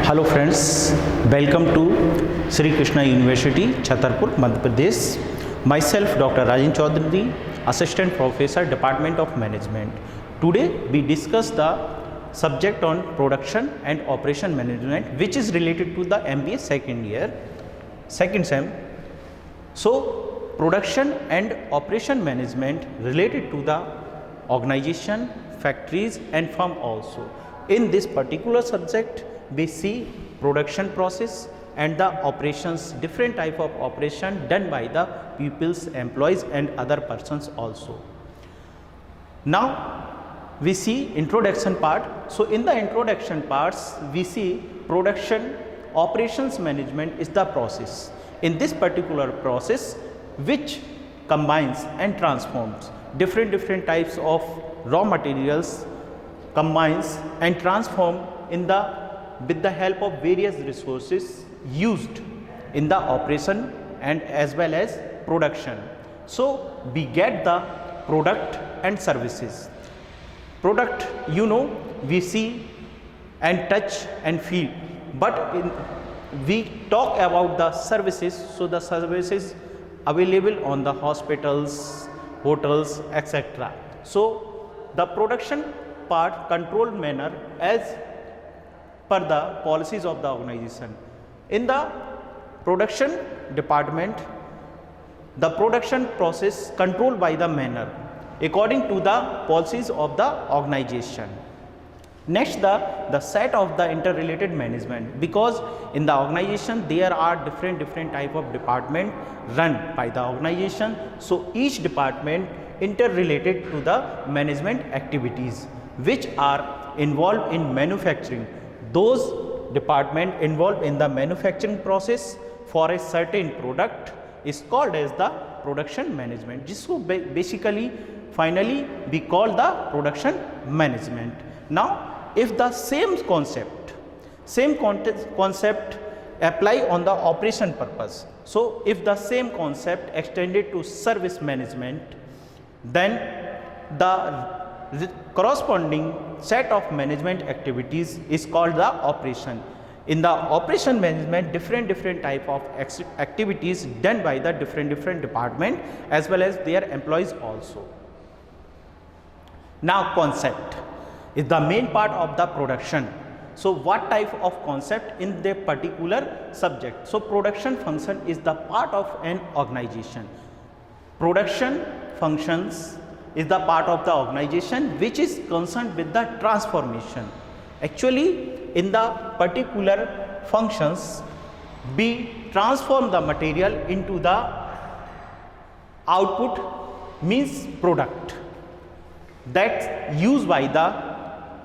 Hello friends, welcome to Sri Krishna University, Chhatarpur, Madhya Pradesh. Myself Dr. Rajan Chaudhary, Assistant Professor, Department of Management. Today we discuss the subject on production and operation management, which is related to the MBA second year, second sem. So production and operation management related to the organization, factories and firm also. In this particular subject, we see production process and the operations, different type of operation done by the pupils, employees and other persons also. Now we see introduction part. So in the introduction parts, we see production operations management is the process. In this particular process, which combines and transforms different types of raw materials, combines and transform in the with the help of various resources used in the operation and as well as production. So we get the product and services. Product, we see and touch and feel, but we talk about the services. So the services available on the hospitals, hotels, etc. So the production part controlled manner as per the policies of the organization. In the production department, the production process controlled by the manner according to the policies of the organization. Next, the set of the interrelated management, because in the organization there are different type of department run by the organization. So each department interrelated to the management activities which are involved in manufacturing. Those department involved in the manufacturing process for a certain product is called as the production management. This will basically finally be called the production management. Now if the same concept apply on the operation purpose, so if the same concept extended to service management, then the corresponding set of management activities is called the operation. In the operation management, different type of activities done by the different department as well as their employees also. Now concept is the main part of the production. So what type of concept in the particular subject? So production function is the part of an organization. Production functions is the part of the organization which is concerned with the transformation. Actually, in the particular functions, we transform the material into the output, means product that's used by the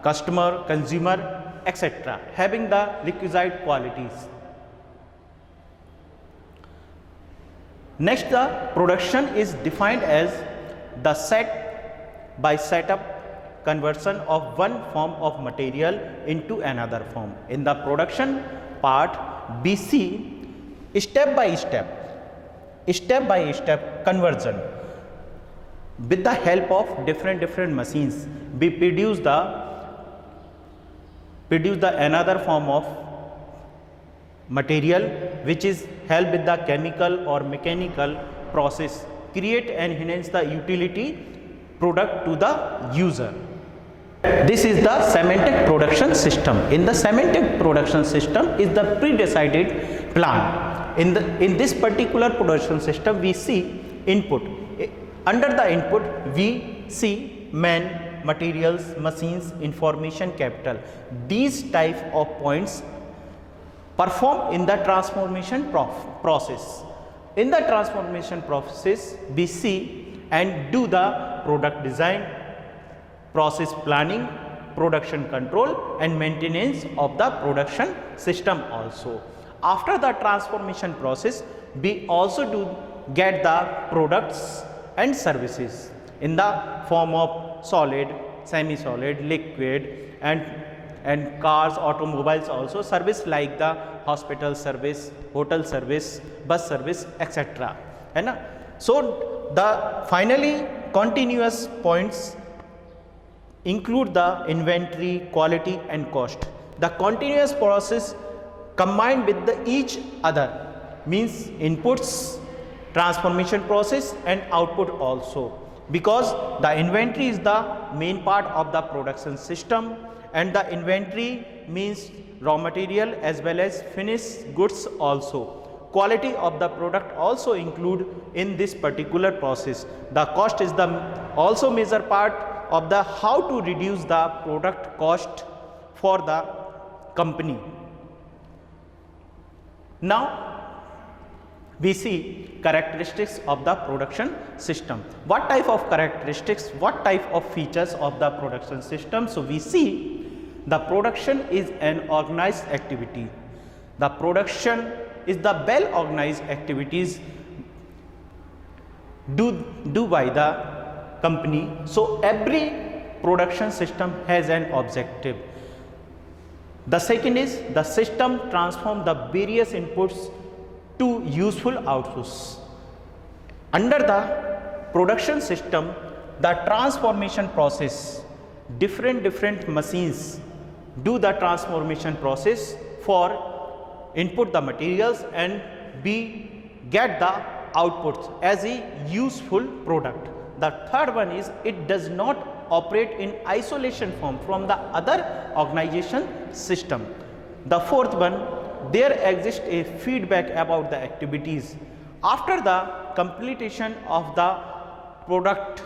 customer, consumer, etc., having the requisite qualities. Next, the production is defined as the set by setup conversion of one form of material into another form. In the production part, we see step by step conversion. With the help of different machines, we produce the another form of material which is help with the chemical or mechanical process, create and enhance the utility product to the user. This is the semantic production system. In the semantic production system is the pre-decided plan. In this particular production system, we see input. Under the input, we see man, materials, machines, information, capital. These type of points perform in the transformation process. In the transformation process, we see and do the product design, process planning, production control and maintenance of the production system also. After the transformation process, we also do get the products and services in the form of solid, semi-solid, liquid and cars, automobiles also, service like the hospital service, hotel service, bus service, etc. So the finally continuous points include the inventory, quality and cost. The continuous process combined with the each other, means inputs, transformation process and output also, because the inventory is the main part of the production system, and the inventory means raw material as well as finished goods also. Quality of the product also include in this particular process. The cost is the also major part of the how to reduce the product cost for the company. Now we see characteristics of the production system. What type of characteristics, what type of features of the production system? So we see the production is an organized activity. The production is the well organized activities do by the company. So every production system has an objective. The second is the system transform the various inputs to useful outputs. Under the production system, the transformation process, different machines do the transformation process for input the materials and we get the outputs as a useful product. The third one is it does not operate in isolation from the other organization system. The fourth one, there exists a feedback about the activities. After the completion of the product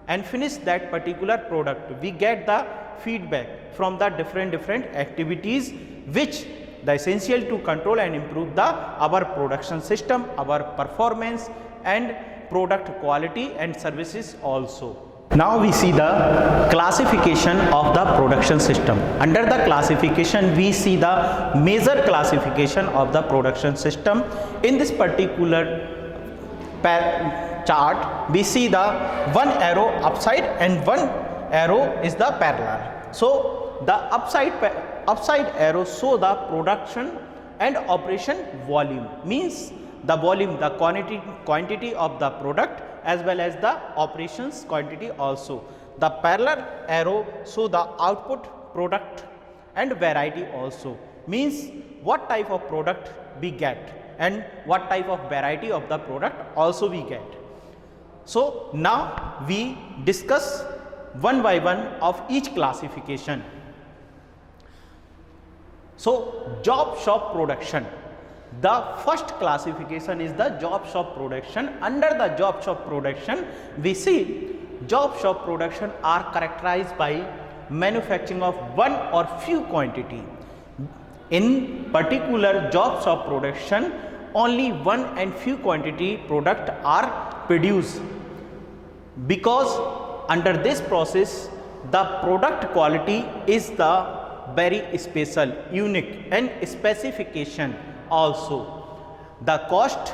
and finish that particular product, we get the feedback from the different activities which the essential to control and improve the our production system, our performance and product quality and services also. Now we see the classification of the production system. Under the classification, we see the major classification of the production system. In this particular chart, we see the one arrow upside and one arrow is the parallel. So the upside arrow show the production and operation volume, means the volume, the quantity of the product as well as the operations quantity also. The parallel arrow show the output, product and variety also, means what type of product we get and what type of variety of the product also we get. So now we discuss one by one of each classification. So job shop production. The first classification is the job shop production. Under the job shop production, we see job shop production are characterized by manufacturing of one or few quantity. In particular job shop production, only one and few quantity product are produced, because under this process the product quality is the very special, unique and specification also. The cost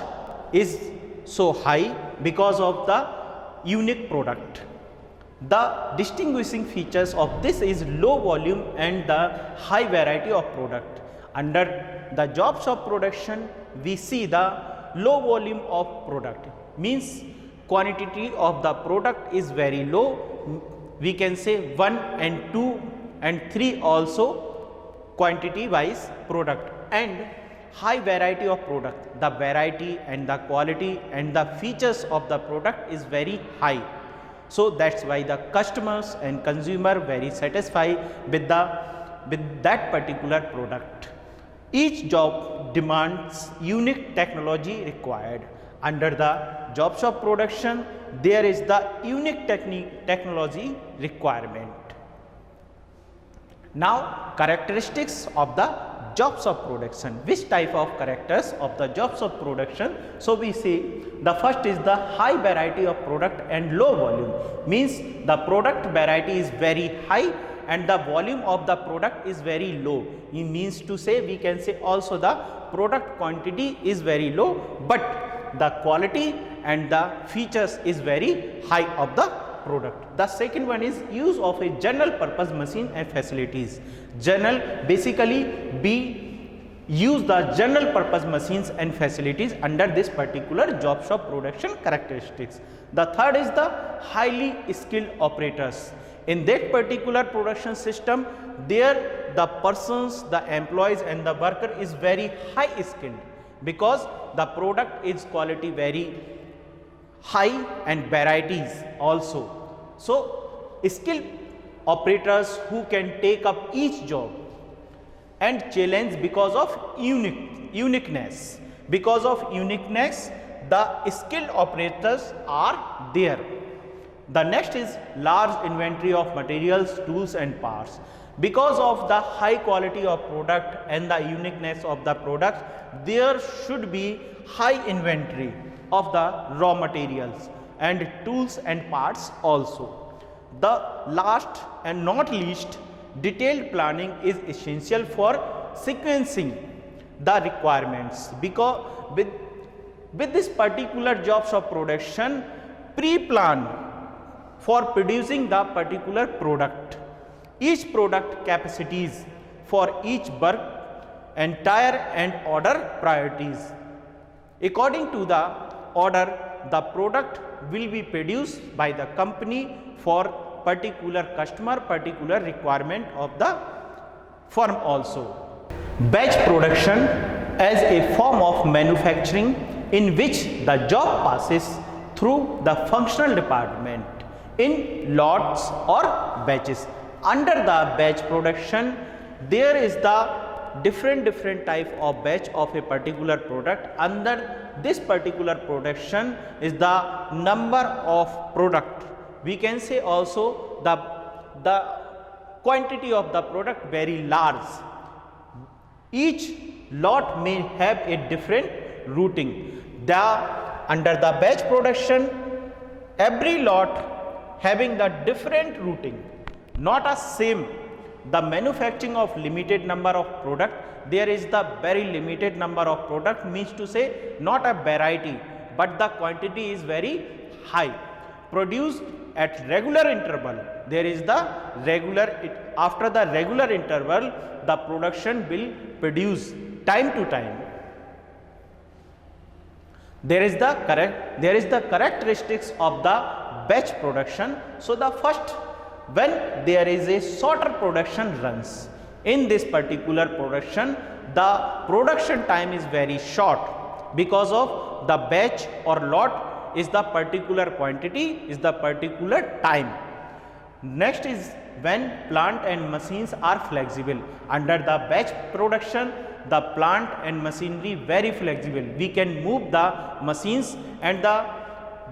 is so high because of the unique product. The distinguishing features of this is low volume and the high variety of product. Under the job shop production, we see the low volume of product, means quantity of the product is very low. We can say 1 and 2 and 3 also quantity wise product, and high variety of product. The variety and the quality and the features of the product is very high. So that's why the customers and consumer very satisfied with that particular product. Each job demands unique technology required. Under the job shop production, there is the unique technology requirement. Now characteristics of the job shop production. Which type of characters of the job shop production? So we see the first is the high variety of product and low volume, means the product variety is very high and the volume of the product is very low. It means to say, we can say also the product quantity is very low, but the quality and the features is very high of the product. The second one is use of a general purpose machine and facilities. Basically we use the general purpose machines and facilities under this particular job shop production characteristics. The third is the highly skilled operators. In that particular production system, there the persons, the employees and the worker is very high skilled, because the product is quality very high and varieties also. So skilled operators who can take up each job and challenge because of uniqueness. Because of uniqueness, the skilled operators are there. The next is large inventory of materials, tools and parts. Because of the high quality of product and the uniqueness of the product, there should be high inventory of the raw materials and tools and parts also. The last and not least, detailed planning is essential for sequencing the requirements, because with this particular jobs of production, pre-plan for producing the particular product, each product capacities for each work, entire and order priorities. According to the order, the product will be produced by the company for particular customer, particular requirement of the firm also. Batch production as a form of manufacturing in which the job passes through the functional department in lots or batches. Under the batch production, there is the different type of batch of a particular product. Under this particular production is the number of product. We can say also the quantity of the product very large. Each lot may have a different routing. Under the batch production, every lot having the different routing, not a same. The manufacturing of limited number of product, there is the very limited number of product, means to say not a variety, but the quantity is very high, produced at regular interval. There is the after the regular interval, the production will produce time to time. There is the characteristics of the batch production. So the first, when there is a shorter production runs, in this particular production, the production time is very short, because of the batch or lot is the particular quantity, is the particular time. Next is when plant and machines are flexible. Under the batch production, the plant and machinery very flexible. We can move the machines and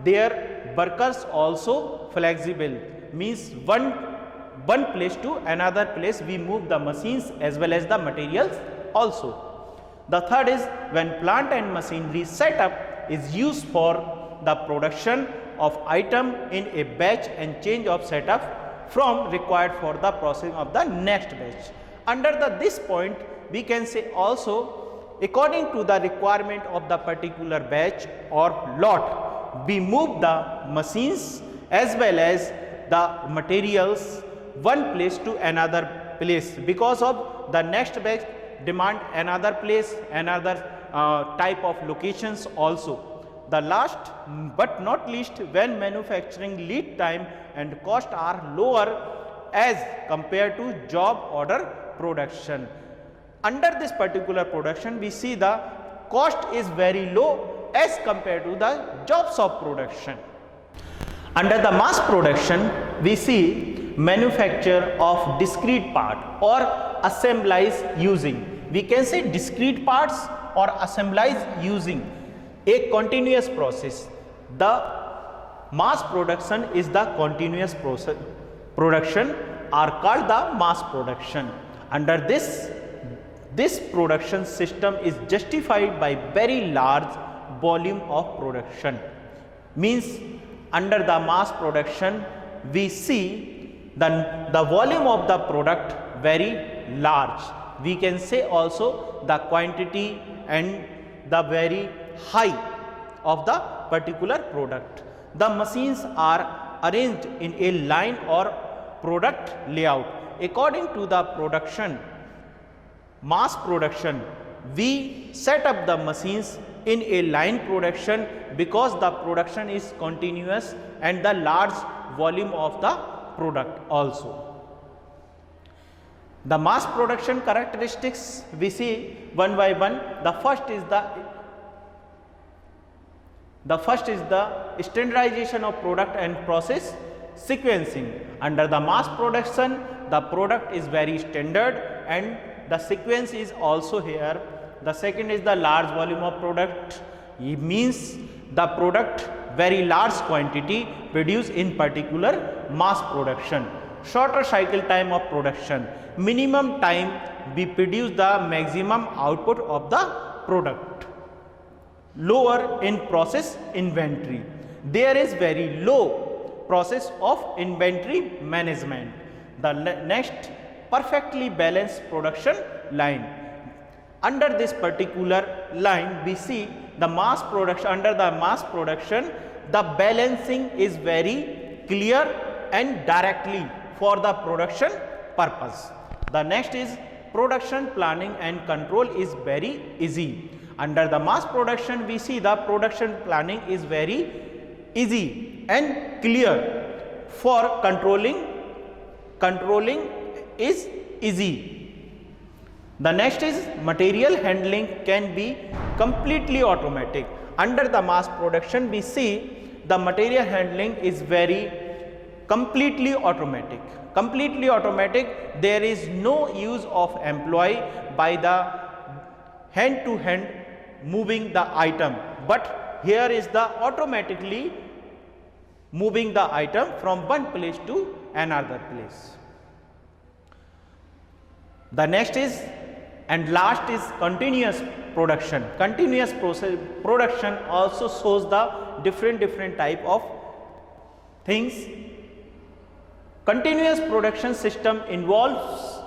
their workers also flexible, means one place to another place we move the machines as well as the materials also. The third is when plant and machinery setup is used for the production of item in a batch and change of setup from required for the processing of the next batch. Under this point, we can say also, according to the requirement of the particular batch or lot, we move the machines as well as the materials one place to another place, because of the next batch demand another place, another type of locations also. The last but not least, when manufacturing lead time and cost are lower as compared to job order production. Under this particular production, we see the cost is very low as compared to the jobs of production. Under the mass production, we see manufacture of discrete part or assemblies using, we can say discrete parts or assemblies using a continuous process. The mass production is the continuous process production are called the mass production. Under this production system is justified by very large volume of production, means under the mass production we see the volume of the product very large. We can say also the quantity and the very high of the particular product. The machines are arranged in a line or product layout. According to the production, mass production, we set up the machines in a line production because the production is continuous and the large volume of the product also. The mass production characteristics we see one by one. The first is the standardization of product and process sequencing. Under the mass production, the product is very standard and the sequence is also here. The second is the large volume of product. It means the product very large quantity produced in particular mass production. Shorter cycle time of production. Minimum time we produce the maximum output of the product. Lower in process inventory. There is very low process of inventory management. The next, perfectly balanced production line. Under this particular line we see the mass production. Under the mass production, the balancing is very clear and directly for the production purpose. The next is production planning and control is very easy. Under the mass production we see the production planning is very easy and clear. For controlling is easy. The next is material handling can be completely automatic. Under the mass production we see the material handling is very completely automatic. Completely automatic, there is no use of employee by the hand to hand moving the item, but here is the automatically moving the item from one place to another place. The next is and last is continuous production. Continuous production also shows the different type of things. Continuous production system involves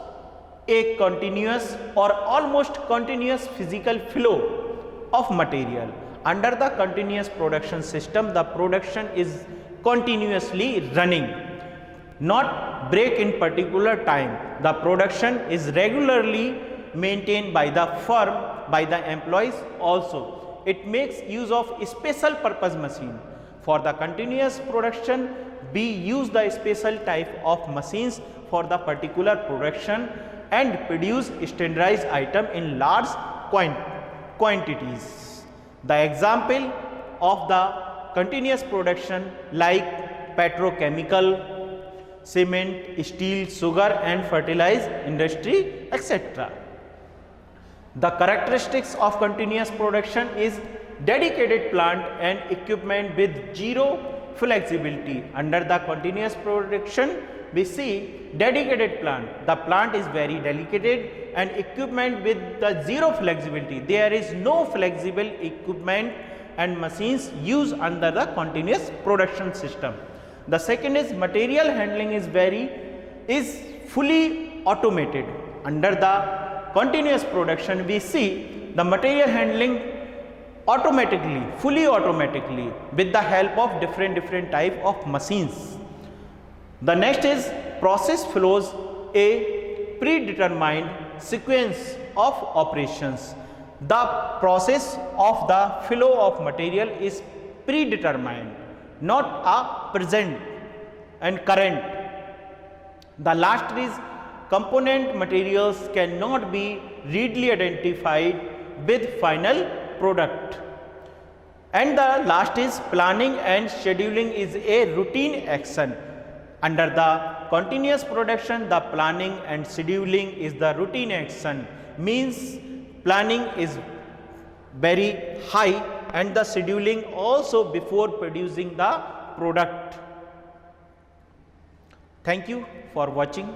a continuous or almost continuous physical flow of material. Under the continuous production system, the production is continuously running, not break in particular time. The production is regularly maintained by the firm, by the employees also. It makes use of special purpose machine. For the continuous production, we use the special type of machines for the particular production and produce standardized item in large quantities. The example of the continuous production like petrochemical, cement, steel, sugar and fertilizer industry, etc. The characteristics of continuous production is dedicated plant and equipment with zero flexibility. Under the continuous production, we see dedicated plant. The plant is very dedicated and equipment with the zero flexibility. There is no flexible equipment and machines used under the continuous production system. The second is material handling is fully automated. Under the continuous production, we see the material handling automatically, fully automatically with the help of different type of machines. The next is process flows a predetermined sequence of operations. The process of the flow of material is predetermined, not a present and current. The last is component materials cannot be readily identified with final product. And the last is planning and scheduling is a routine action. Under the continuous production, the planning and scheduling is the routine action, means planning is very high and the scheduling also before producing the product. Thank you for watching.